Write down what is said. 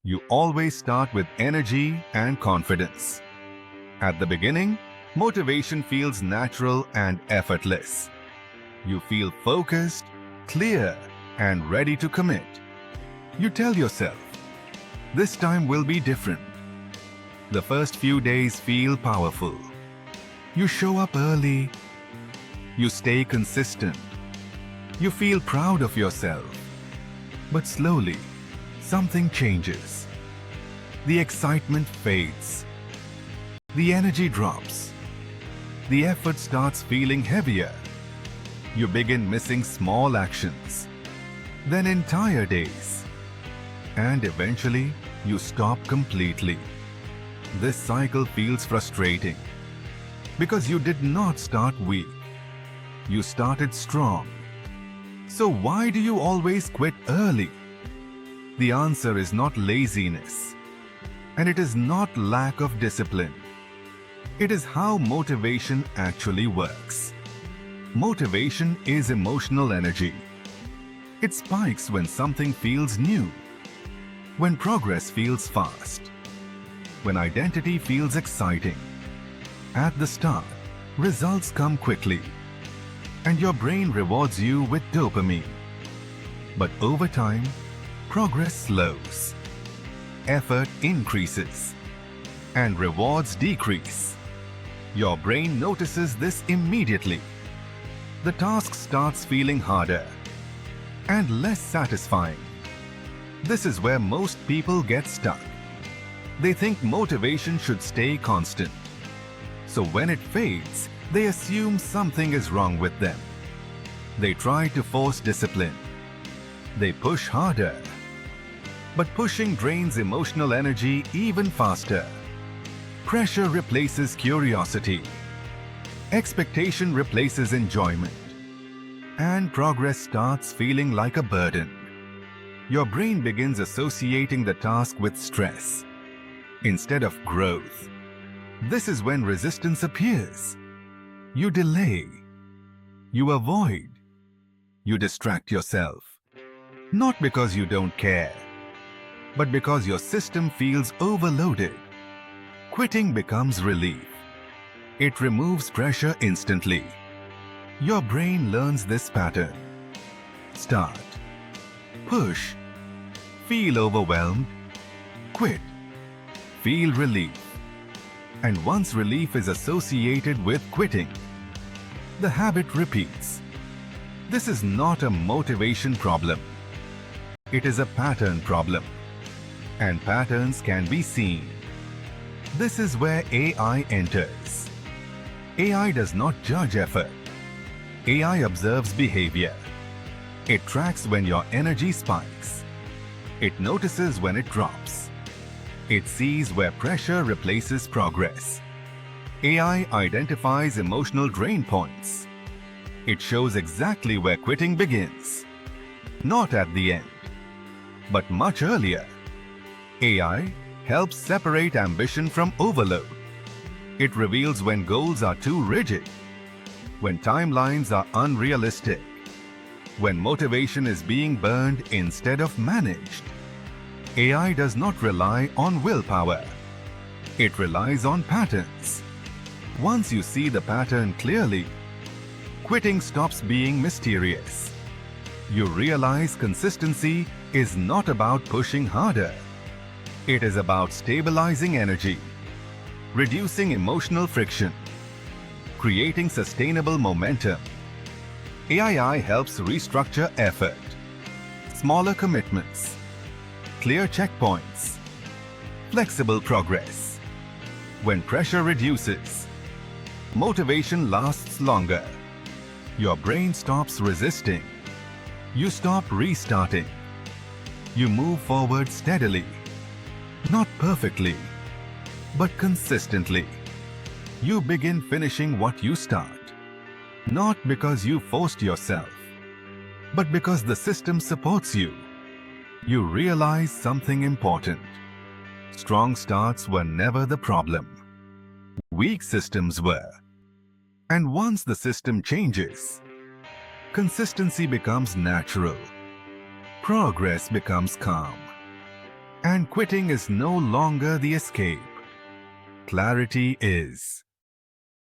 You always start with energy and confidence. At the beginning, motivation feels natural and effortless. You feel focused, clear, and ready to commit. You tell yourself, this time will be different. The first few days feel powerful. You show up early. You stay consistent. You feel proud of yourself. But slowly, something changes. The excitement fades. The energy drops. The effort starts feeling heavier. You begin missing small actions, then entire days. And eventually, you stop completely. This cycle feels frustrating because you did not start weak. You started strong. So why do you always quit early? The answer is not laziness, and it is not lack of discipline. It is how motivation actually works. Motivation is emotional energy. It spikes when something feels new, when progress feels fast, when identity feels exciting. At the start, results come quickly, and your brain rewards you with dopamine. But over time, progress slows, effort increases, and rewards decrease. Your brain notices this immediately. The task starts feeling harder and less satisfying. This is where most people get stuck. They think motivation should stay constant. So when it fades, they assume something is wrong with them. They try to force discipline. They push harder. But pushing drains emotional energy even faster. Pressure replaces curiosity. Expectation replaces enjoyment. And progress starts feeling like a burden. Your brain begins associating the task with stress instead of growth. This is when resistance appears. You delay. You avoid. You distract yourself. Not because you don't care, but because your system feels overloaded. Quitting becomes relief. It removes pressure instantly. Your brain learns this pattern. Start. Push. Feel overwhelmed. Quit. Feel relief. And once relief is associated with quitting, the habit repeats. This is not a motivation problem. It is a pattern problem. And patterns can be seen. This is where AI enters. AI does not judge effort. AI observes behavior. It tracks when your energy spikes. It notices when it drops. It sees where pressure replaces progress. AI identifies emotional drain points. It shows exactly where quitting begins. Not at the end, but much earlier. AI helps separate ambition from overload. It reveals when goals are too rigid, when timelines are unrealistic, when motivation is being burned instead of managed. AI does not rely on willpower. It relies on patterns. Once you see the pattern clearly, quitting stops being mysterious. You realize consistency is not about pushing harder. It is about stabilizing energy, reducing emotional friction, creating sustainable momentum. AI helps restructure effort, smaller commitments, clear checkpoints, flexible progress. When pressure reduces, motivation lasts longer. Your brain stops resisting. You stop restarting. You move forward steadily. Not perfectly, but consistently. You begin finishing what you start. Not because you forced yourself, but because the system supports you. You realize something important. Strong starts were never the problem. Weak systems were. And once the system changes, consistency becomes natural. Progress becomes calm. And quitting is no longer the escape. Clarity is.